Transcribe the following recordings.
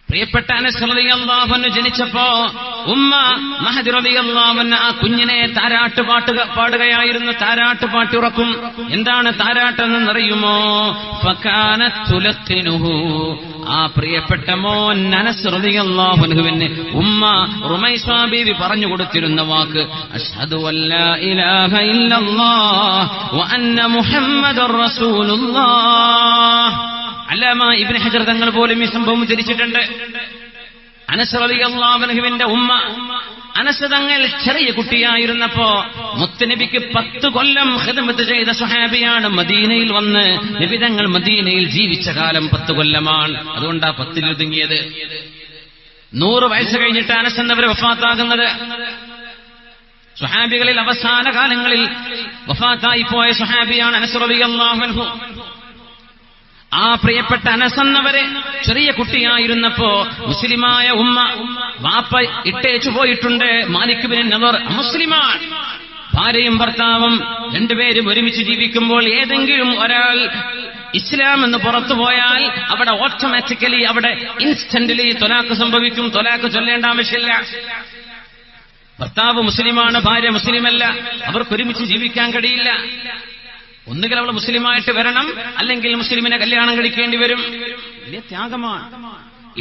പ്രിയപ്പെട്ട അനസ് റളിയല്ലാഹു അൻഹു ജനിച്ചപ്പോ ഉമ്മ മഹദി റളിയല്ലാഹു അൻഹ ആ കുഞ്ഞിനെ താരാട്ട് പാടുകയായിരുന്നു. താരാട്ട് പാട്ടുറക്കും. എന്താണ് താരാട്ടെന്നറിയുമോ? ഫകാനത് തുലഖിനുഹു, ആ പ്രിയപ്പെട്ട മോൻ അനസ് റളിയല്ലാഹു അൻഹുവിന് ഉമ്മ റുമൈസ ബീവി പറഞ്ഞു കൊടുത്തിരുന്ന വാക്ക് അഷ്ഹദു അല്ലാ ഇലാഹ ഇല്ലല്ലാഹ് വ അന്ന മുഹമ്മദർ റസൂലുള്ളാഹ്. അല്ലാമ ഇബ്നു ഹജർ തങ്ങൾ പോലും ഈ സംഭവം ഉദ്ധരിച്ചിട്ടുണ്ട്. അനസ് റളിയല്ലാഹു അൻഹുവിന്റെ ഉമ്മ അനസ് തങ്ങൾ ചെറിയ കുട്ടിയായിരുന്നപ്പോ മുത്തുനബിക്ക് 10 കൊല്ലം ഖിദ്മത്ത് ചെയ്ത സ്വഹാബിയാണ്. മദീനയിൽ വന്ന് നബി തങ്ങൾ മദീനയിൽ ജീവിച്ച കാലം 10 കൊല്ലമാണ്. അതുകൊണ്ടാ 10 ഒതുങ്ങിയത്. 100 വയസ്സ് കഴിഞ്ഞിട്ട് അനസ് എന്നവർ വഫാത്താകുന്നത്. സ്വഹാബികളിൽ അവസാന കാലങ്ങളിൽ വഫാത്തായി പോയ സ്വഹാബിയാണ് അനസ് റളിയല്ലാഹു അൻഹു. ആ പ്രിയപ്പെട്ട അനസ് എന്നവരെ ചെറിയ കുട്ടിയായിരുന്നപ്പോ മുസ്ലിമായ ഉമ്മ വാപ്പ ഇട്ടേച്ചു പോയിട്ടുണ്ട്. മാലിക് ബിൻ നദർ മുസ്ലിമാണ്. ഭാര്യയും ഭർത്താവും രണ്ടുപേരും ഒരുമിച്ച് ജീവിക്കുമ്പോൾ ഏതെങ്കിലും ഒരാൾ ഇസ്ലാം എന്ന് പുറത്തു പോയാൽ അവിടെ ഓട്ടോമാറ്റിക്കലി അവിടെ ഇൻസ്റ്റന്റ്ലി തൊലാഖ് സംഭവിക്കും. തൊലാഖ് ചൊല്ലേണ്ട ആവശ്യമില്ല. ഭർത്താവ് മുസ്ലിമാണ്, ഭാര്യ മുസ്ലിമല്ല, അവർക്കൊരുമിച്ച് ജീവിക്കാൻ കഴിയില്ല. ഒന്നുകിൽ അവൾ മുസ്ലിമായിട്ട് വരണം, അല്ലെങ്കിൽ മുസ്ലിമിനെ കല്യാണം കഴിക്കേണ്ടി വരും. വലിയ ത്യാഗമാണ്.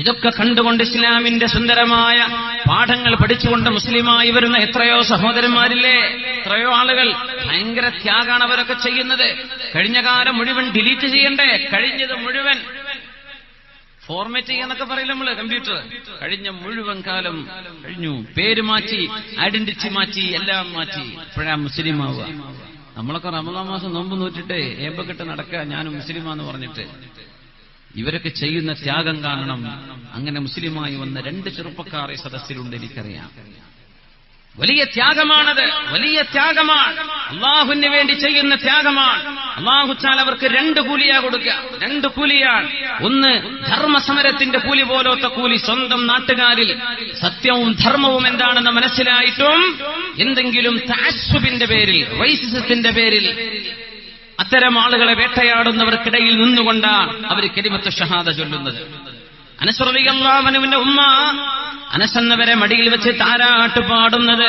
ഇതൊക്കെ കണ്ടുകൊണ്ട് ഇസ്ലാമിന്റെ സുന്ദരമായ പാഠങ്ങൾ പഠിച്ചുകൊണ്ട് മുസ്ലിമായി വരുന്ന എത്രയോ സഹോദരന്മാരില്ലേ, എത്രയോ ആളുകൾ. ഭയങ്കര ത്യാഗാണ് അവരൊക്കെ ചെയ്യുന്നത്. കഴിഞ്ഞ കാലം മുഴുവൻ ഡിലീറ്റ് ചെയ്യണ്ടേ? കഴിഞ്ഞത് മുഴുവൻ ഫോർമാറ്റ് ചെയ്യാന്നൊക്കെ പറയില്ല നമ്മള്, കമ്പ്യൂട്ടർ. കഴിഞ്ഞ മുഴുവൻ കാലം കഴിഞ്ഞു. പേര് മാറ്റി, ഐഡന്റിറ്റി മാറ്റി, എല്ലാം മാറ്റി. ഇപ്പോഴാ മുസ്ലിം ആവുക. നമ്മളൊക്കെ റമദാൻ മാസം നോമ്പ് നോറ്റിട്ട് ഏമ്പക്കെട്ട് നടക്കുക ഞാനും മുസ്ലിമാന്ന് പറഞ്ഞിട്ട്. ഇവരൊക്കെ ചെയ്യുന്ന ത്യാഗം കാണണം. അങ്ങനെ മുസ്ലിമായി വന്ന 2 ചെറുപ്പക്കാരെ സദസ്സിലുണ്ട്, എനിക്കറിയാം. വലിയ ത്യാഗമാണത്, വലിയ ത്യാഗമാണ്. അള്ളാഹുവിന് വേണ്ടി ചെയ്യുന്ന ത്യാഗമാണ്. അള്ളാഹു തആല അവർക്ക് 2 കൂലിയാ കൊടുക്കുക. 2 കൂലിയാണ്. ഒന്ന് ധർമ്മസമരത്തിന്റെ കൂലി പോലത്തെ കൂലി. സ്വന്തം നാട്ടുകാരിൽ സത്യവും ധർമ്മവും എന്താണെന്ന് മനസ്സിലായിട്ടും എന്തെങ്കിലും തഅസ്സുബിന്റെ പേരിൽ, റൈസിസത്തിന്റെ പേരിൽ അത്തരം ആളുകളെ വേട്ടയാടുന്നവർക്കിടയിൽ നിന്നുകൊണ്ടാണ് അവർ കലിമത്ത് ഷഹാദ ചൊല്ലുന്നത്. അനസ് റളിയല്ലാഹു അൻഹുവിന്റെ ഉമ്മ അനസ് എന്നവരെ മടിയിൽ വെച്ച് താരാട്ട് പാടുന്നത്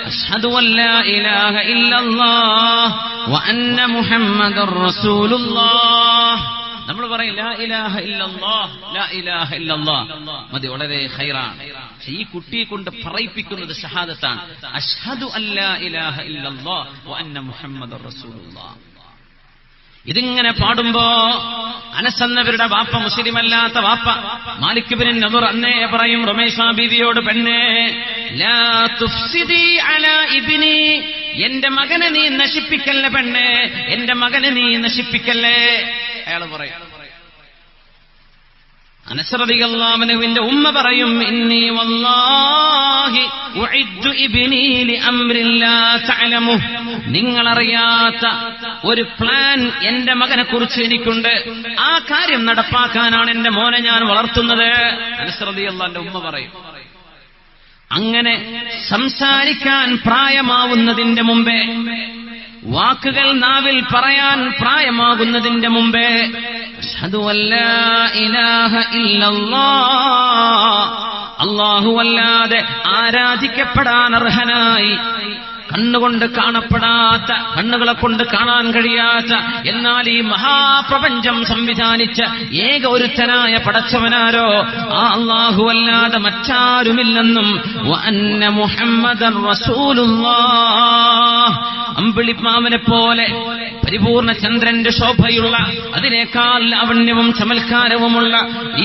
അഷ്ഹദു അല്ലാ ഇലാഹ ഇല്ലല്ലാഹ് വ അന്ന മുഹമ്മദർ റസൂലുള്ളാഹ്. നമ്മൾ പറയും ലാ ഇലാഹ ഇല്ലല്ലാഹ്, ലാ ഇലാഹ ഇല്ലല്ലാഹ് മതി, വളരെ ഖൈറാണ്. പക്ഷേ ഈ കുട്ടിയെ കൊണ്ട് പറയിപ്പിക്കുന്നത് ഷഹാദത്താണ്. അഷ്ഹദു അല്ലാ ഇലാഹ ഇല്ലല്ലാഹ് വ അന്ന മുഹമ്മദർ റസൂലുള്ളാഹ്. ഇതിങ്ങനെ പാടുമ്പോ അനസ് എന്നവരുടെ വാപ്പ, മുസ്ലിമല്ലാത്ത വാപ്പ മാലിക് ബിൻ നദർ അന്നേ പറയും റുമൈസ ബീവിയോട്, പെണ്ണേ ലാ തുഫ്സിദി അലാ ഇബ്നി, എന്റെ മകനെ നീ നശിപ്പിക്കല്ലേ പെണ്ണേ, എന്റെ മകനെ നീ നശിപ്പിക്കല്ലേ. അയാൾ പറയും. അനസ് റളിയല്ലാഹു അൻഹുവിന്റെ ഉമ്മ പറയും ഇന്നി വല്ലാഹി ഉഇദ്ദു ഇബ്നി ലിഅംരിൻ ലാ തഅലമു, നിങ്ങളറിയാത്ത ഒരു പ്ലാൻ എന്റെ മകനെ കുറിച്ച് എനിക്കുണ്ട്. ആ കാര്യം നടപ്പാക്കാനാണ് എന്റെ മോനെ ഞാൻ വളർത്തുന്നത്. അനസ് റളിയല്ലാഹുവിന്റെ ഉമ്മ പറയും. അങ്ങനെ സംസാരിക്കാൻ പ്രായമാവുന്നതിന്റെ മുമ്പേ, വാക്കുകൾ നാവിൽ പറയാൻ പ്രായമാകുന്നതിന്റെ മുമ്പേ അഷ്ഹദു അല്ലാ ഇലാഹ ഇല്ലല്ലാഹ്, അല്ലാഹുവല്ലാതെ ആരാധിക്കപ്പെടാൻ അർഹനായി കണ്ണുകൊണ്ട് കാണപ്പെടാത്ത, കണ്ണുകളെ കൊണ്ട് കാണാൻ കഴിയാത്ത, എന്നാൽ ഈ മഹാപ്രപഞ്ചം സംവിധാനിച്ച ഏക ഒരുത്തനായ പടച്ചവനാരോ ആ അല്ലാഹുവല്ലാതെ മറ്റാരുമില്ലെന്നും വ അന്ന മുഹമ്മദൻ റസൂലുള്ളാഹ്, അമ്പിളിമാമനെ പോലെ പരിപൂർണ ചന്ദ്രന്റെ ശോഭയുള്ള, അതിനേക്കാൾ ലാവണ്യവും ചമൽക്കാരവുമുള്ള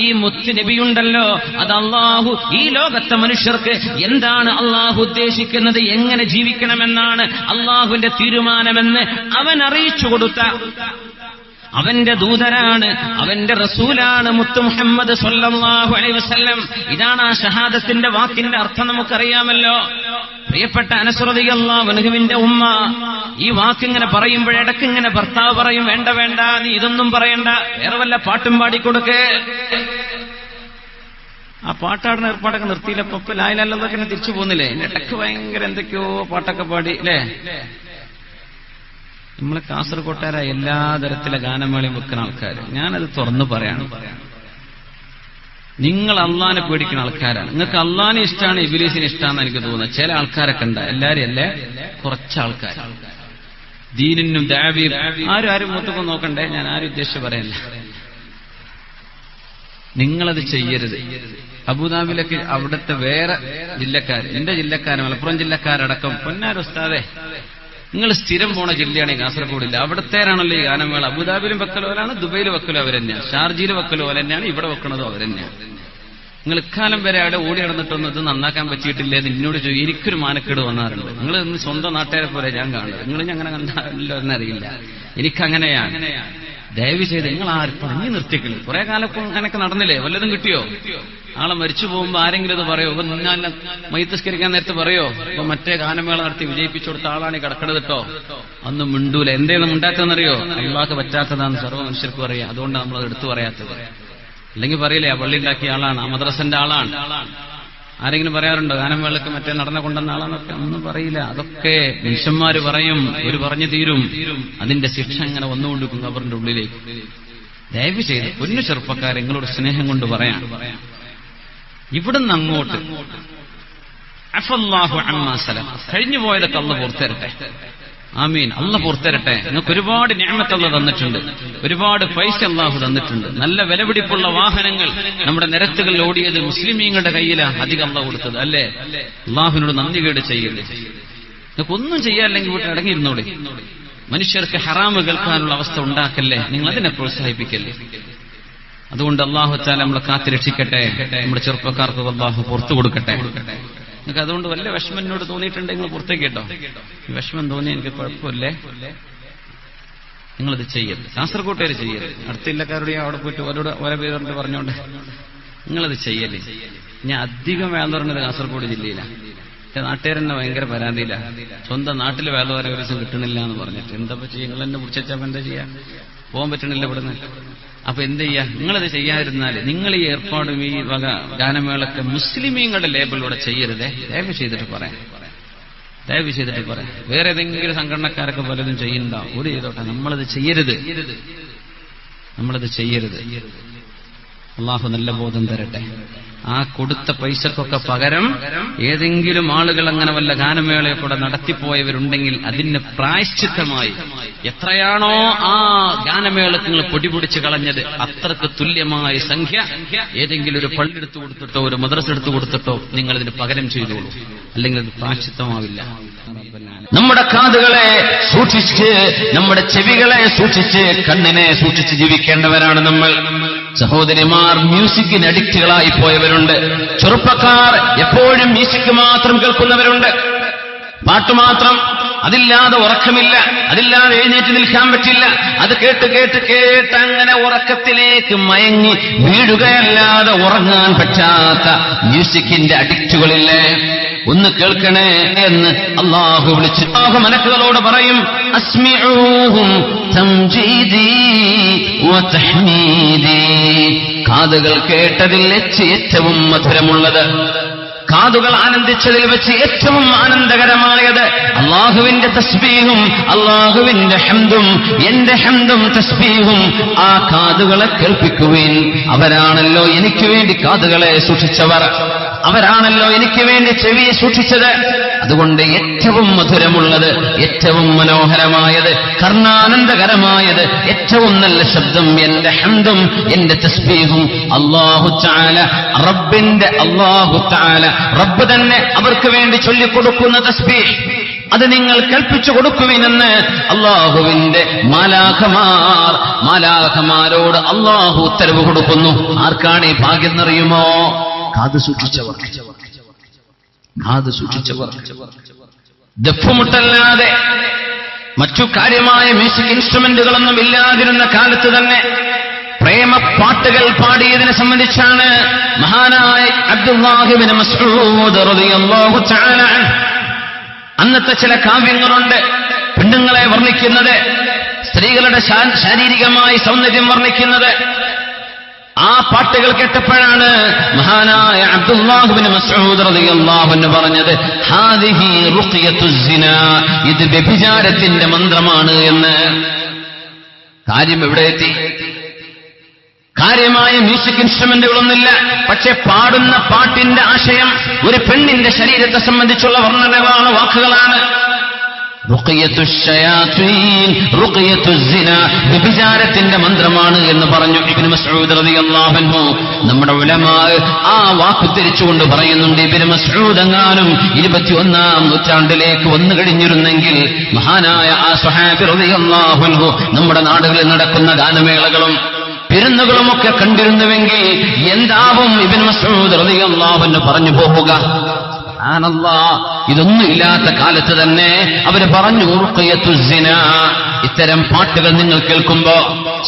ഈ മുത്ത് നബിയുണ്ടല്ലോ, അത് അള്ളാഹു ഈ ലോകത്തെ മനുഷ്യർക്ക് എന്താണ് അള്ളാഹു ഉദ്ദേശിക്കുന്നത്, എങ്ങനെ ജീവിക്കണമെന്നാണ് അള്ളാഹുവിന്റെ തീരുമാനമെന്ന് അവൻ അറിയിച്ചു കൊടുത്ത അവന്റെ ദൂതനാണ്, അവന്റെ റസൂലാണ് മുത്ത് മുഹമ്മദ് സ്വല്ലല്ലാഹു അലൈഹി വസല്ലം. ഇതാണ് ആ ഷഹാദത്തിന്റെ വാക്കിന്റെ അർത്ഥം, നമുക്കറിയാമല്ലോ. പ്രിയപ്പെട്ട അനസ് റളിയല്ലാഹു അൻഹുവിന്റെ ഉമ്മ ഈ വാക്കിങ്ങനെ പറയുമ്പോഴിടക്ക് ഇങ്ങനെ ഭർത്താവ് പറയും, വേണ്ട വേണ്ട, നീ ഇതൊന്നും പറയണ്ട, വേറെ വല്ല പാട്ടും പാടിക്കൊടുക്ക്. ആ പാട്ടാടുന്ന ഏർപ്പാടൊക്കെ നിർത്തിയില്ലപ്പോ ലാ ഇലാഹ ഇല്ലല്ലാഹ് ഇങ്ങനെ തിരിച്ചു പോകുന്നില്ലേ? ഇടക്ക് ഭയങ്കര എന്തൊക്കെയോ പാട്ടൊക്കെ പാടി അല്ലേ? നമ്മളെ കാസർകോട്ടുകാരായ എല്ലാ തരത്തിലെ ഗാനമേളയും വെക്കുന്ന ആൾക്കാർ, ഞാനത് തുറന്നു പറയാണ്. നിങ്ങൾ അള്ളാനെ പേടിക്കുന്ന ആൾക്കാരാണ്. നിങ്ങൾക്ക് അള്ളാനെ ഇഷ്ടമാണ്, ഇബ്ലീസിനെ ഇഷ്ടമാണെന്ന് എനിക്ക് തോന്നുന്നത്. ചില ആൾക്കാരൊക്കെ ഉണ്ട്, എല്ലാരും അല്ലേ, കുറച്ച് ആൾക്കാർ ദീനിനും ദാവീം ആരും മൂത്തൊക്കെ നോക്കണ്ടേ, ഞാൻ ആരും ഉദ്ദേശിച്ച് പറയല്ല. നിങ്ങളത് ചെയ്യരുത്. അബുദാബിയിലൊക്കെ അവിടുത്തെ വേറെ ജില്ലക്കാർ, എന്റെ ജില്ലക്കാർ, മലപ്പുറം ജില്ലക്കാരടക്കം, പൊന്നാര ഉസ്താദേ, നിങ്ങൾ സ്ഥിരം പോണ ജില്ലയാണ് ഈ കാസർഗോഡില്ല, അവിടത്തേരാണല്ലോ ഈ ഗാനമേള. അബുദാബിയിലും വെക്കലോലാണ്, ദുബൈയിൽ വെക്കലോ അവരെന്നെയാണ്, ഷാർജയിൽ വെക്കലോ അവരെന്നെയാണ്, ഇവിടെ വെക്കണതോ അവരെന്നെയാണ്. നിങ്ങൾ ഇക്കാലം വരെ അവിടെ ഓടി നടന്നിട്ടൊന്നും ഇത് നന്നാക്കാൻ പറ്റിയിട്ടില്ലേ എന്ന് എന്നോട് ചോദിക്കും. എനിക്കൊരു മാനക്കേട് വന്നാറുണ്ട്. നിങ്ങൾ ഇന്ന് സ്വന്തം നാട്ടുകാരെ പോലെ ഞാൻ കാണുന്നത്, നിങ്ങൾ അങ്ങനെ കണ്ടല്ലോ എന്നറിയില്ല, എനിക്കങ്ങനെയാണ്. ദയവ് ചെയ്ത് നിങ്ങൾ ആരും പറഞ്ഞു നിർത്തിക്കില്ല. കുറെ കാലം അങ്ങനെയൊക്കെ നടന്നില്ലേ, വല്ലതും കിട്ടിയോ? ആളെ മരിച്ചു പോകുമ്പോ ആരെങ്കിലും ഇത് പറയോ? ഇപ്പൊ ഞാൻ മയ്യത്തസ്കരിക്കാൻ നേരത്തെ പറയോ ഇപ്പൊ മറ്റേ ഗാനമേള നടത്തി വിജയിപ്പിച്ചു കൊടുത്ത ആളാണ് ഈ കിടക്കണത് കേട്ടോ, അന്ന് മിണ്ടൂല. എന്തേലും ഉണ്ടാക്കുന്നറിയോ? അള്ളാഹ്ക്ക് പറ്റാത്തതാണെന്ന് സർവ്വ മനുഷ്യർക്കും അറിയാം. അതുകൊണ്ട് നമ്മളത് എടുത്തു പറയാത്തത്. അല്ലെങ്കിൽ പറയില്ലേ, ആ പള്ളി ഉണ്ടാക്കിയ ആളാണ്, ആ മദ്രസന്റെ ആളാണ്. ആരെങ്കിലും പറയാറുണ്ടോ ഗാനമേളക്ക് മറ്റേ നടന്ന കൊണ്ടുവന്ന ആളാന്നൊക്കെ? ഒന്നും പറയില്ല. അതൊക്കെ മനുഷ്യന്മാര് പറയും, ഒരു പറഞ്ഞു തീരും. അതിന്റെ ശിക്ഷ അങ്ങനെ വന്നുകൊണ്ടിരിക്കും ഖബറിന്റെ ഉള്ളിലേക്ക്. ദയവ് ചെയ്ത് പൊന്നു ചെറുപ്പക്കാരെ, നിങ്ങളോട് സ്നേഹം കൊണ്ട് പറയാം, ഇവിടുന്ന് അങ്ങോട്ട് അഫല്ലാഹു അമ്മാ സലം, കഴിഞ്ഞു പോയതൊക്കെ അള്ളാഹ് പുറത്തരട്ടെ. ആമീൻ. അള്ളാഹ് പുറത്തരട്ടെ. നിങ്ങൾക്ക് ഒരുപാട് നിഅമത്ത് അള്ളാഹ് തന്നിട്ടുണ്ട്, ഒരുപാട് പൈസ അള്ളാഹു തന്നിട്ടുണ്ട്. നല്ല വിലപിടിപ്പുള്ള വാഹനങ്ങൾ നമ്മുടെ നിരത്തുകളിൽ ഓടിയത് മുസ്ലിമീങ്ങളുടെ കയ്യിലാണ് അധികം അള്ളാഹ് കൊടുത്തത്, അല്ലേ? അള്ളാഹുവിനോട് നന്ദി കേട് ചെയ്യല്ലേ. നിങ്ങൾക്ക് ഒന്നും ചെയ്യാല്ലെങ്കിൽ വീട്ടിൽ അടങ്ങിയിരുന്നോളി. മനുഷ്യർക്ക് ഹറാമ് കേൾക്കാനുള്ള അവസ്ഥ ഉണ്ടാക്കല്ലേ, നിങ്ങൾ അതിനെ പ്രോത്സാഹിപ്പിക്കല്ലേ. അതുകൊണ്ട് അള്ളാഹു തആല നമ്മളെ കാത്തുരക്ഷിക്കട്ടെ. നമ്മുടെ ചെറുപ്പക്കാർക്ക് അള്ളാഹു പുറത്തു കൊടുക്കട്ടെ. നിങ്ങൾക്ക് അതുകൊണ്ട് വല്ല വിഷമം എന്നോട് തോന്നിയിട്ടുണ്ടെങ്കിൽ നിങ്ങൾ പുറത്തേക്ക് കേട്ടോ. വിഷമം തോന്നി എനിക്ക് കുഴപ്പമില്ലേ, നിങ്ങളിത് ചെയ്യരുത്. കാസർകോട്ടുകാർ ചെയ്യരുത്. അടുത്ത ജില്ലക്കാരോട് അവിടെ പോയിട്ട് ഓരോ പേരുണ്ട് പറഞ്ഞോണ്ട് നിങ്ങളത് ചെയ്യല്ലേ. ഞാൻ അധികം വേല പറഞ്ഞത് കാസർഗോഡ് ജില്ലയിലാണ്. നാട്ടുകാരെന്നെ ഭയങ്കര പരാതിയില്ല, സ്വന്തം നാട്ടിൽ വേല പറയാൻ ഒരു ദിവസം കിട്ടണില്ല എന്ന് പറഞ്ഞിട്ട്. എന്താ ചെയ്യുക, നിങ്ങൾ എന്നെ പിടിച്ചാൽ എന്താ ചെയ്യാ? പോകാൻ പറ്റണില്ല ഇവിടുന്ന്. അപ്പൊ എന്ത് ചെയ്യാ? നിങ്ങളത് ചെയ്യാതിരുന്നാല് നിങ്ങൾ ഈ ഏർപ്പാടും ഈ വക ഗാനമേളൊക്കെ മുസ്ലിമീങ്ങളുടെ ലേബലിലൂടെ ചെയ്യരുതേ. ദയവ് ചെയ്തിട്ട് പറയാം, ദയവ് ചെയ്തിട്ട് പറയാം. വേറെ ഏതെങ്കിലും സംഘടനക്കാരൊക്കെ പലതും ചെയ്യുന്നുണ്ടാവും, ഒരു ചെയ്തോട്ടെ. നമ്മളത് ചെയ്യരുത്, നമ്മളത് ചെയ്യരുത്. അള്ളാഹു നല്ല ബോധം തരട്ടെ. ആ കൊടുത്ത പൈസക്കൊക്കെ പകരം ഏതെങ്കിലും ആളുകൾ അങ്ങനെ വല്ല ഗാനമേളയെ കൂടെ നടത്തിപ്പോയവരുണ്ടെങ്കിൽ അതിന് പ്രായശ്ചിത്തമായി എത്രയാണോ ആ ഗാനമേളക്ക് നിങ്ങൾ പൊടിപിടിച്ച് കളഞ്ഞത് അത്രക്ക് തുല്യമായ സംഖ്യ ഏതെങ്കിലും ഒരു പള്ളി എടുത്തു കൊടുത്തിട്ടോ ഒരു മദ്രസ എടുത്തു കൊടുത്തിട്ടോ നിങ്ങൾ ഇതിന് പകരം ചെയ്തോളൂ, അല്ലെങ്കിൽ അത് പ്രായശ്ചിത്തമാവില്ല. നമ്മുടെ കാതുകളെ സൂക്ഷിച്ച്, നമ്മുടെ ചെവികളെ സൂക്ഷിച്ച്, കണ്ണിനെ സൂക്ഷിച്ച് ജീവിക്കേണ്ടവരാണ് നമ്മൾ. സഹോദരിമാർ മ്യൂസിക്കിന് അഡിക്റ്റുകളായി പോയവരുണ്ട്. ചെറുപ്പക്കാർ എപ്പോഴും മ്യൂസിക് മാത്രം കേൾക്കുന്നവരുണ്ട്, പാട്ട് മാത്രം. അതില്ലാതെ ഉറക്കമില്ല, അതില്ലാതെ എഴുന്നേറ്റ് നിൽക്കാൻ പറ്റില്ല. അത് കേട്ട് കേട്ട് കേട്ട് അങ്ങനെ ഉറക്കത്തിലേക്ക് മയങ്ങി വീഴുകയല്ലാതെ ഉറങ്ങാൻ പറ്റാത്ത മ്യൂസിക്കിന്റെ അഡിക്റ്റുകളില്ലേ? ഒന്ന് കേൾക്കണേ എന്ന് അള്ളാഹു വിളിച്ചു. അല്ലാഹു മലക്കുകളോട് പറയും, അസ്മിഊഹും തംജീദി വതഹ്മീദി. കാതുകൾ കേട്ടതിൽ വെച്ച് ഏറ്റവും മധുരമുള്ളത്, കാതുകൾ ആനന്ദിച്ചതിൽ വെച്ച് ഏറ്റവും ആനന്ദകരമായത് അള്ളാഹുവിന്റെ തസ്ബീഹും അള്ളാഹുവിന്റെ ഹംദും. എന്റെ ഹംദും തസ്ബീഹും ആ കാതുകളെ കേൾപ്പിക്കുവിൻ. അവരാണല്ലോ എനിക്ക് വേണ്ടി കാതുകളെ സൂക്ഷിച്ചവർ, അവരാണല്ലോ എനിക്ക് വേണ്ടി ചെവിയെ സൂക്ഷിച്ചത്. അതുകൊണ്ട് ഏറ്റവും മധുരമുള്ളത്, ഏറ്റവും മനോഹരമായത്, കർണാനന്ദകരമായത്, ഏറ്റവും നല്ല ശബ്ദം എന്റെ ഹംദും എന്റെ തസ്ബീഹും. അല്ലാഹു തആല, റബ്ബിന്റെ അല്ലാഹു തആല, റബ്ബ് തന്നെ അവർക്ക് വേണ്ടി ചൊല്ലിക്കൊടുക്കുന്ന തസ്ബീഹ്, അത് നിങ്ങൾ കൽപ്പിച്ചു കൊടുക്കുവിനെന്ന് അള്ളാഹുവിന്റെ മാലാഖമാരോട് അള്ളാഹു ഉത്തരവ് കൊടുക്കുന്നു. ആർക്കാണ് ഈ ഭാഗ്യം എന്നറിയുമോ? കാത് സൂക്ഷിച്ചവർ, കാത് സൂക്ഷിച്ചവർ. ദഫ്മുട്ടല്ലാതെ മറ്റു കാര്യമായ മ്യൂസിക് ഇൻസ്ട്രുമെന്റുകളൊന്നും ഇല്ലാതിരുന്ന കാലത്ത് തന്നെ പ്രേമപ്പാട്ടുകൾ പാടിയതിനെ സംബന്ധിച്ചാണ് മഹാനായ അബ്ദുല്ലാഹി ഇബ്നു മസ്ഊദ് റളിയല്ലാഹു തആല അൻഹു അന്നത്തെ ചില കാവ്യങ്ങളുണ്ട് പെണ്ണുങ്ങളെ വർണ്ണിക്കുന്നത്, സ്ത്രീകളുടെ ശാരീരികമായ സൗന്ദര്യം വർണ്ണിക്കുന്നത്. ആ പാട്ടുകൾ കേട്ടപ്പോഴാണ് മഹാനായ അബ്ദുല്ലാഹി ഇബ്നു മസ്ഊദ് റളിയല്ലാഹു അൻഹു പറഞ്ഞത്, ഹാദിഹി റുഖിയത്തുസ് സിനാ, ഇത് വ്യഭിചാരത്തിന്റെ മന്ത്രമാണ് എന്ന്. കാര്യം എവിടെ എത്തി? കാര്യമായ മ്യൂസിക് ഇൻസ്ട്രുമെന്റുകളൊന്നുമില്ല. പക്ഷെ പാടുന്ന പാട്ടിന്റെ ആശയം ഒരു പെണ്ണിന്റെ ശരീരത്തെ സംബന്ധിച്ചുള്ള വർണ്ണനകളാണ്, വാക്കുകളാണ്. വ്യഭിചാരത്തിന്റെ മന്ത്രമാണ് എന്ന് പറഞ്ഞു ഇബ്നു മസ്ഊദ് റളിയല്ലാഹു അൻഹു. നമ്മുടെ ഉലമാ ആ വാക്ക് തിരിച്ചുകൊണ്ട് പറയുന്നുണ്ട്, ഇബ്നു മസ്ഊദ് എങ്ങാനും 21-ാം നൂറ്റാണ്ടിലേക്ക് വന്നു കഴിഞ്ഞിരുന്നെങ്കിൽ മഹാനായ ആ സ്വഹാബി റളിയല്ലാഹു അൻഹു നമ്മുടെ നാടുകളിൽ നടക്കുന്ന ഗാനമേളകളും പെരുന്നുകളുമൊക്കെ കണ്ടിരുന്നുവെങ്കിൽ എന്താവും ഇബ്നു മസ്ഊദ് റളിയല്ലാഹു അൻഹു പറഞ്ഞു പോവുക. ഇതൊന്നും ഇല്ലാത്ത കാലത്ത് തന്നെ അവര് പറഞ്ഞു, ഇത്തരം പാട്ടുകൾ നിങ്ങൾ കേൾക്കുമ്പോ,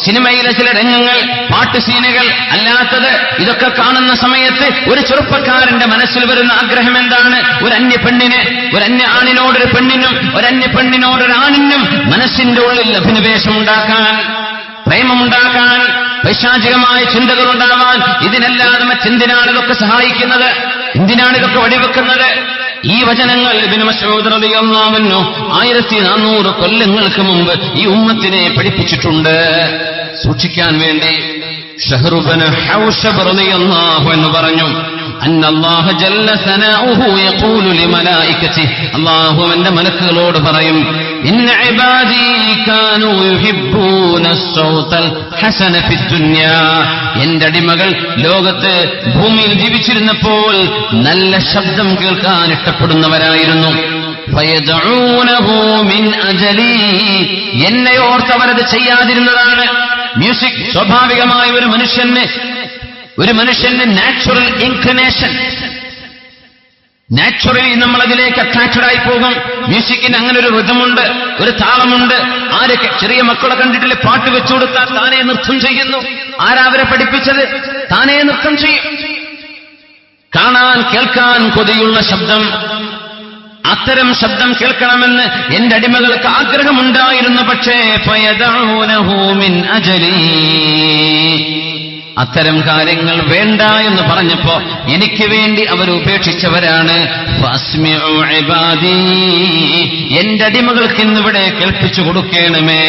സിനിമയിലെ ചില രംഗങ്ങൾ, പാട്ട് സീനുകൾ അല്ലാത്തത് ഇതൊക്കെ കാണുന്ന സമയത്ത് ഒരു ചെറുപ്പക്കാരന്റെ മനസ്സിൽ വരുന്ന ആഗ്രഹം എന്താണ്? ഒരു അന്യ ആണിനോടൊരു പെണ്ണിനും ഒരന്യ പെണ്ണിനോടൊരാണിനും മനസ്സിന്റെ ഉള്ളിൽ അഭിനിവേശമുണ്ടാക്കാൻ, പ്രേമമുണ്ടാക്കാൻ, പൈശാചികമായ ചിന്തകൾ ഉണ്ടാവാൻ ഇതിനെല്ലാം മറ്റെന്തിനാണ് ഇതൊക്കെ സഹായിക്കുന്നത്? എന്തിനാണ് ഇതൊക്കെ വഴിവെക്കുന്നത്? ഈ വചനങ്ങൾ ഇബ്നു മസ്ഊദ് റളിയല്ലാഹു അൻഹു 1400 കൊല്ലങ്ങൾക്ക് മുമ്പ് ഈ ഉമ്മത്തിനെ പഠിപ്പിച്ചിട്ടുണ്ട്. സൂക്ഷിക്കാൻ വേണ്ടി ഷഹ്റു ബിൻ ഹൗശബ് റളിയല്ലാഹു അൻഹു പറഞ്ഞു, അന്നല്ലാഹ ജല്ല സനാഉഹു യഖൂലു ലിമലായികതിഹി, അല്ലാഹു അവന്റെ മലക്കുകളോട് പറയും, ഇന്ന ഇബാദി കാനൂ യുഹിബ്ബൂന അസ്സൗതൽ ഹസന ഫിദ്ദുനിയാ, എന്റെ അടിമകൾ ലോകത്ത് ഭൂമിയിൽ ജീവിച്ചിരുന്നപ്പോൾ നല്ല ശബ്ദം കേൾക്കാൻ ഇഷ്ടപ്പെടുന്നവരായിരുന്നു. ഫയദഊനഹു മിൻ അജലി, എന്നെ ഓർത്ത് അവരത് ചെയ്യാതിരുന്നതാണ്. മ്യൂസിക് സ്വാഭാവികമായ ഒരു മനുഷ്യന് നാച്ചുറൽ ഇൻക്ലിനേഷൻ, നാച്ചുറലി നമ്മൾ അതിലേക്ക് അട്രാക്റ്റഡ് ആയി പോകും. മ്യൂസിക്കിന് അങ്ങനെ ഒരു റിതമുണ്ട്, ഒരു താളമുണ്ട്. ആരൊക്കെ ചെറിയ മക്കളെ കണ്ടിട്ടില്ലേ, പാട്ട് വെച്ചു കൊടുത്താൽ താനേ നൃത്തം ചെയ്യുന്നു. ആരാവരെ പഠിപ്പിച്ചത്? താനേ നൃത്തം ചെയ്യും. കാണാൻ കേൾക്കാൻ കൊതിയുള്ള ശബ്ദം, അത്തരം ശബ്ദം കേൾക്കണമെന്ന് എന്റെ അടിമകൾക്ക് ആഗ്രഹമുണ്ടായിരുന്നു. പക്ഷേ ഫയദഊനഹു മിൻ അജലി, അത്തരം കാര്യങ്ങൾ വേണ്ട എന്ന് പറഞ്ഞപ്പോ എനിക്ക് വേണ്ടി അവർ ഉപേക്ഷിച്ചവരാണ്. ഫസ്മിഉ ഇബാദി, എന്റെ അടിമകൾക്ക് ഇന്നിവിടെ കേൾപ്പിച്ചു കൊടുക്കണമേ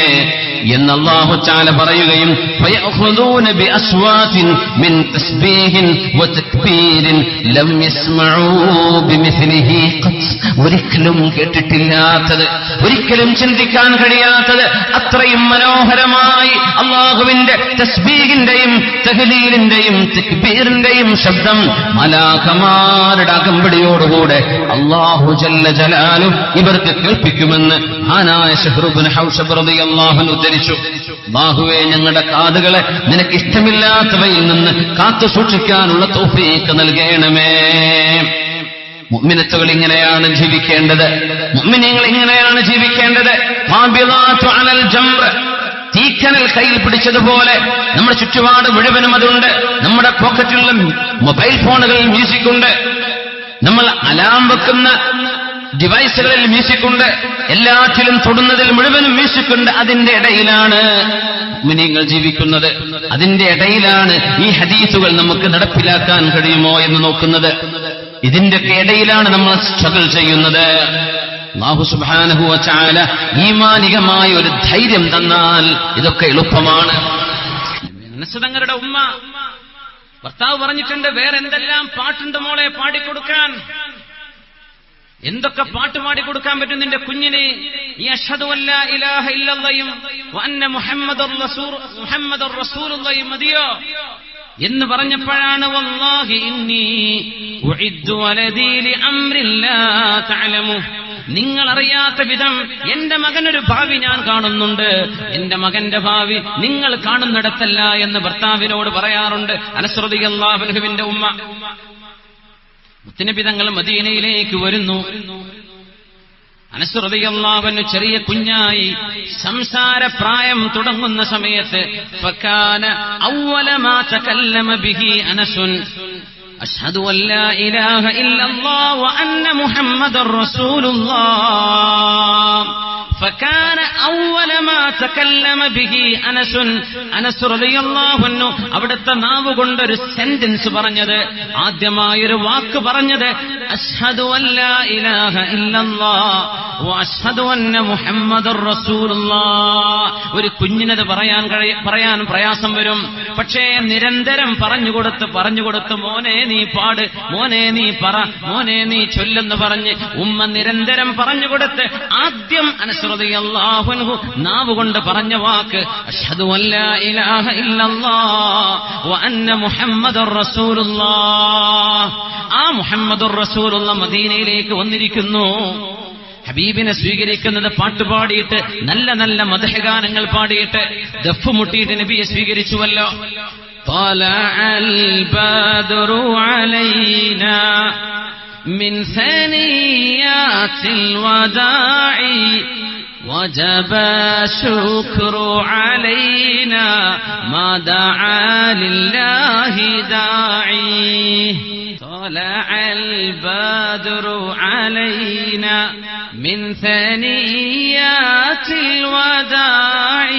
എന്ന് അല്ലാഹു തആല പറയുകയും, ഫയഖുദൂന ബിഅസ്വാതിൻ മിൻ തസ്ബീഹിൻ വതക്ബീരിൻ ലം യസ്മഊ ബിമിസ്ലിഹി ഖത്ത്, ഒരിക്കലും കേട്ടിട്ടില്ലാത്തത്, ഒരിക്കലും ചിന്തിക്കാൻ കഴിയാത്തത്, അത്രയും മനോഹരമായി അല്ലാഹുവിന്റെ തസ്ബീഹിന്റെയും തഹ്ലീലിന്റെയും തക്ബീറിന്റെയും ശബ്ദം മലാക്കമാരുടെ അകമ്പടിയോടുകൂടെ അല്ലാഹു ജല്ല ജലാലുഹു ഇവർക്ക് കേൾപ്പിക്കുമെന്ന് മഹാനായ ഷഹ്റു ബിൻ ഹൗശബ് റളിയല്ലാഹു അൻഹു ഉദ്ധരിച്ചു. അല്ലാഹുവേ, ഞങ്ങളുടെ കാതുകളെ നിനക്ക് ഇഷ്ടമില്ലാത്തവയിൽ നിന്ന് കാത്തു സൂക്ഷിക്കാനുള്ള തൗഫീഖ് നൽകണമേ. മുഅ്മിനത്തുകൾ ഇങ്ങനെയാണ് ജീവിക്കേണ്ടത്, മുഅ്മിനീങ്ങൾ ഇങ്ങനെയാണ് ജീവിക്കേണ്ടത്. ഖാബിളാതു അലൽ ജംറ, തീക്കനൽ കയ്യിൽ പിടിച്ചതുപോലെ നമ്മുടെ ചുറ്റുപാട് മുഴുവനും അതുണ്ട്. നമ്മുടെ പോക്കറ്റിലുള്ള മൊബൈൽ ഫോണുകളിൽ മ്യൂസിക് ഉണ്ട്, നമ്മൾ അലാം വെക്കുന്ന ഡിവൈസുകളിൽ മ്യൂസിക് ഉണ്ട്, എല്ലാറ്റിലും തൊടുന്നതിൽ മുഴുവനും മ്യൂസിക് ഉണ്ട്. അതിന്റെ ഇടയിലാണ് മുഅ്മിനീങ്ങൾ ജീവിക്കുന്നത്. അതിന്റെ ഇടയിലാണ് ഈ ഹദീസുകൾ നമുക്ക് നടപ്പിലാക്കാൻ കഴിയുമോ എന്ന് നോക്കുന്നത്. ഇതിന്റെയൊക്കെ ഇടയിലാണ് നമ്മൾ സ്ട്രഗിൾ ചെയ്യുന്നത്. അല്ലാഹു സുബ്ഹാനഹു വ തആല ഈമാനികമായ ഒരു ധൈര്യം തന്നാൽ ഇതൊക്കെ എളുപ്പമാണ്. നസ്തങ്ങളുടെ ഉമ്മ, ഭർത്താവ് പറഞ്ഞിട്ടുണ്ട്, വേറെ എന്തെല്ലാം പാട്ടുണ്ട് മോളെ പാടിക്കൊടുക്കാൻ, എന്തൊക്കെ പാട്ട് പാടിക്കൊടുക്കാൻ പറ്റും നിന്റെ കുഞ്ഞിന്? ഈ അശ്ഹദു അല്ലാ ഇലാഹ ഇല്ലല്ലാഹും വ അന്ന മുഹമ്മദുർ റസൂലുള്ളാഹി മതിയോ എന്ന് പറഞ്ഞപ്പോഴാണ്, വല്ലാഹി ഇന്നി ഉഇദ്ദു വലദീ ലിഅംരിൻ ലാ തഅലമു, നിങ്ങൾ അറിയാത്ത വിധം എന്റെ മകനൊരു ഭാവി ഞാൻ കാണുന്നുണ്ട്, എന്റെ മകന്റെ ഭാവി നിങ്ങൾ കാണുന്നിടത്തല്ല എന്ന് ഭർത്താവിനോട് പറയാറുണ്ട്. അനസ് റളിയല്ലാഹു അൻഹുവിന്റെ ഉമ്മ. മുത്തനബി തങ്ങൾ മദീനയിലേക്ക് വരുന്നു. അനസ് റളിയല്ലാഹു അൻഹു ചെറിയ കുഞ്ഞായി സംസാരപ്രായം തുടങ്ങുന്ന സമയത്ത് ഫകാന അവ്വല മാ തകല്ലമ ബിഹി അനസുൻ അശ്ഹദു അല്ലാ ഇലാഹ ഇല്ലല്ലാഹ് വ അന്ന മുഹമ്മദർ റസൂലുള്ളാഹ്. ഫകാന അവ്വല മാ തകല്ലമ ബിഹി അനസുൻ, അനസ് റളിയല്ലാഹു അൻഹു അവിടുത്തെ നാവ് കൊണ്ടൊരു സെന്റൻസ് പറഞ്ഞത്, ആദ്യമായൊരു വാക്ക് പറഞ്ഞത് അശ്ഹദു അല്ലാ ഇലാഹ ഇല്ലല്ലാഹ്, വഅശ്ഹദു അന്ന മുഹമ്മദുർ റസൂലുള്ളാഹ്. ഒരു കുഞ്ഞിനത് പറയാൻ പ്രയാസം വരും. പക്ഷേ നിരന്തരം പറഞ്ഞുകൊടുത്ത് മോനെ നീ പാട്, മോനെ നീ പറ, മോനെ നീ ചൊല്ലെന്ന് പറഞ്ഞ് ഉമ്മ നിരന്തരം പറഞ്ഞുകൊടുത്ത് ആദ്യം അനസ് റളിയല്ലാഹു അൻഹു നാവ് കൊണ്ട് പറഞ്ഞ വാക്ക് അശ്ഹദു അല്ലാ ഇലാഹ ഇല്ലല്ലാഹ് വ അന്ന മുഹമ്മദുർ റസൂലുള്ളാഹ്. ആ മുഹമ്മദുർ റസൂലുള്ളാഹ് മദീനയിലേക്ക് വന്നിരിക്കുന്നു. ഹബീബിനെ സ്വീകരിക്കുന്നത് പാട്ടുപാടിയിട്ട്, നല്ല നല്ല മദ്ഹ് ഗാനങ്ങൾ പാടിയിട്ട്, ദഫ് മുട്ടിയിട്ട് നബിയെ സ്വീകരിച്ചുവല്ലോ. ത്വലഅൽ ബദ്റു അലൈനാ മിൻ സനിയാത്തിൽ വദാഇ വജബ ശുക്രു അലൈനാ മാ ദഅ ലില്ലാഹി ദാഇ. ത്വലഅൽ ബദ്റു അലൈനാ من ثنيات الوداع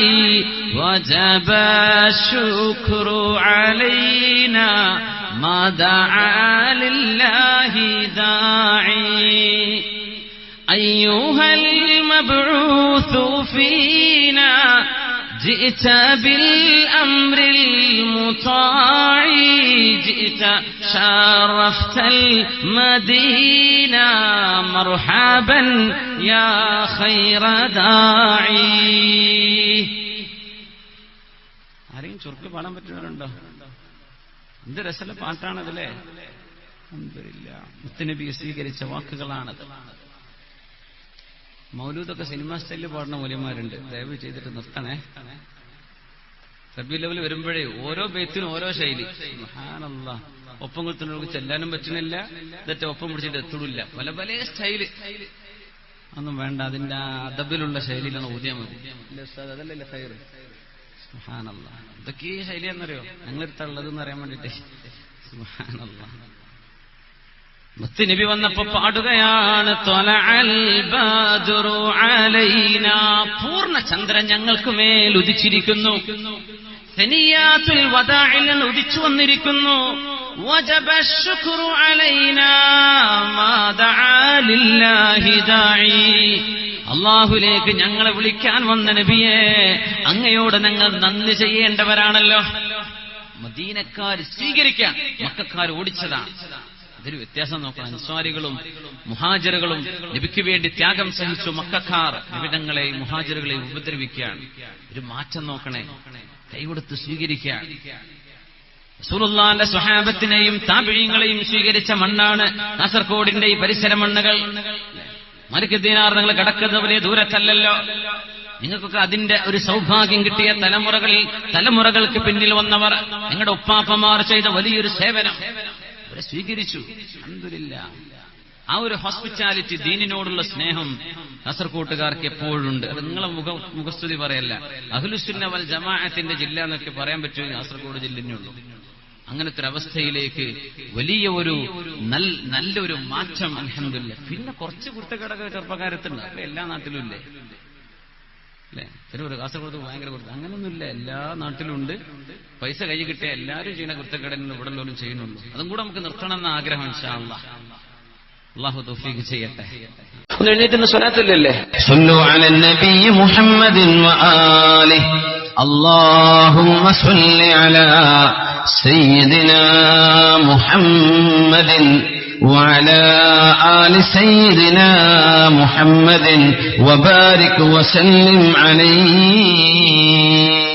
وجب الشكر علينا ما دعا لله داعي. أيها المبعوث فينا جئت بالأمر المطاع جئت شرفت المدينة مرحبا يا خير داعي. ആരെയും ചുരുക്കി പാടാൻ പറ്റുന്നവരുണ്ടോ? എന്ത് രസമുള്ള പാട്ടാണതല്ലേ. അൽഹംദുലില്ലാഹ്, മുത്തുനബി സ്വീകരിച്ച വാക്കുകളാണത്. മൗലൂദൊക്കെ സിനിമാ സ്റ്റൈലിൽ പാടുന്ന മൂല്യന്മാരുണ്ട്. ദയവ് ചെയ്തിട്ട് നിർത്തണേ. റബീഉൽ അവ്വൽ വരുമ്പോഴേ ഓരോ ബൈത്തിനും ഓരോ ശൈലി. സുബ്ഹാനല്ലാഹ്, ഒപ്പം കൊടുത്തുള്ളവർക്ക് ചെല്ലാനും പറ്റുന്നില്ല, ഇതൊക്കെ ഒപ്പം പിടിച്ചിട്ട് എത്തൂല്ല. പല പല സ്റ്റൈല്. ഒന്നും വേണ്ട, അതിന്റെ ആ അദബിലുള്ള ശൈലിയിലൊന്ന് ഊതിയാൽ മതി. അതല്ലല്ലേ ഖൈർ. സുബ്ഹാനല്ലാഹ്, ഇതൊക്കെ ഈ ശൈലിയാണെന്നറിയോ ഞങ്ങളെടുത്തുള്ളതെന്ന് അറിയാൻ വേണ്ടിട്ടേ. സുബ്ഹാനല്ലാഹ്, മുത്തുനബി വന്നപ്പോ പാടുകയാണ് ത്വലഅൽ ബദ്റു അലൈനാ. പൂർണ്ണ ചന്ദ്രൻ ഞങ്ങൾക്ക് മേൽ ഉദിച്ചിരിക്കുന്നു. സനിയാത്തുൽ വദാഇൽ ഉദിച്ചു വന്നിരിക്കുന്നു. വജബ ശുക്രു അലൈനാ മാ ദഅ ലില്ലാഹി ദാഇ. അല്ലാഹുവിലേക്ക് ഞങ്ങളെ വിളിക്കാൻ വന്ന നബിയെ, അങ്ങയോട് ഞങ്ങൾ നന്ദി ചെയ്യേണ്ടവരാണല്ലോ. മദീനക്കാർ സ്വീകരിക്കാൻ മക്കക്കാർ ഓടിച്ചതാണ്. അതൊരു വ്യത്യാസം നോക്കണം. അൻസ്വാരികളും മുഹാജിറുകളും നബിക്ക് വേണ്ടി ത്യാഗം സഹിച്ചു. മക്കക്കാർ നബിതങ്ങളെ മുഹാജിറുകളെ ഉപദ്രവിക്കുകയാണ്. ഒരു മാറ്റം നോക്കണേ, കൈകൊടുത്ത് സ്വീകരിക്കാൻ. റസൂലുള്ളാഹിന്റെ സ്വഹാബത്തിനെയും താബിഈങ്ങളെയും സ്വീകരിച്ച മണ്ണാണ് കാസർഗോഡിന്റെ ഈ പരിസര മണ്ണുകൾ. മലിക് ദീനാർ നിങ്ങൾ കടക്കുന്നവരെ ദൂരത്തല്ലല്ലോ. നിങ്ങൾക്കൊക്കെ അതിന്റെ ഒരു സൗഭാഗ്യം കിട്ടിയ തലമുറകൾക്ക് പിന്നിൽ വന്നവർ, നിങ്ങളുടെ ഉപ്പാപ്പമാർ ചെയ്ത വലിയൊരു സേവനം അവരെ സ്വീകരിച്ചു. അൽഹംദുലില്ലാഹ്, ആ ഒരു ഹോസ്പിറ്റാലിറ്റി, ദീനിനോടുള്ള സ്നേഹം കാസർകോട്ടുകാർക്ക് എപ്പോഴുണ്ട്. അത് നിങ്ങളെ മുഖസ്തുതി പറയല്ല. അഹ്ലുസുന്ന വൽ ജമാഅത്തിന്റെ ജില്ല എന്നൊക്കെ പറയാൻ പറ്റുമെങ്കിൽ കാസർഗോഡ് ജില്ലയുള്ളൂ. അങ്ങനത്തെ ഒരു അവസ്ഥയിലേക്ക് വലിയ ഒരു നല്ലൊരു മാറ്റം അൽഹംദുലില്ലാഹ്. പിന്നെ കുറച്ച് കുരുത്തക്കേടൊക്കെ ചെറുപ്പക്കാരത്തുണ്ട്. അപ്പൊ എല്ലാ നാട്ടിലും ഇല്ലേ അല്ലെ? തിരുവൂർ കാസർഗോഡ് ഭയങ്കര കുരുത്തം അങ്ങനൊന്നുമില്ല, എല്ലാ നാട്ടിലും ഉണ്ട്. പൈസ കൈ കിട്ടിയ എല്ലാവരും ചെയ്യുന്ന കുരുത്തക്കേടൊന്നും ഇവിടെ പോലും ചെയ്യുന്നുള്ളൂ. അതും കൂടെ നമുക്ക് നിർത്തണം എന്ന ആഗ്രഹം ഇൻഷാ അല്ലാഹ്. അല്ലാഹു തൗഫീഖ് ചെയ്യട്ടെ. ഒന്ന് എഴുന്നേറ്റ് സ്വലാത്തില്ലല്ലേ സല്ലു അലൻ നബി മുഹമ്മദിൻ വആലിഹി اللهم صل على سيدنا محمد وعلى آل سيدنا محمد وبارك وسلم عليه.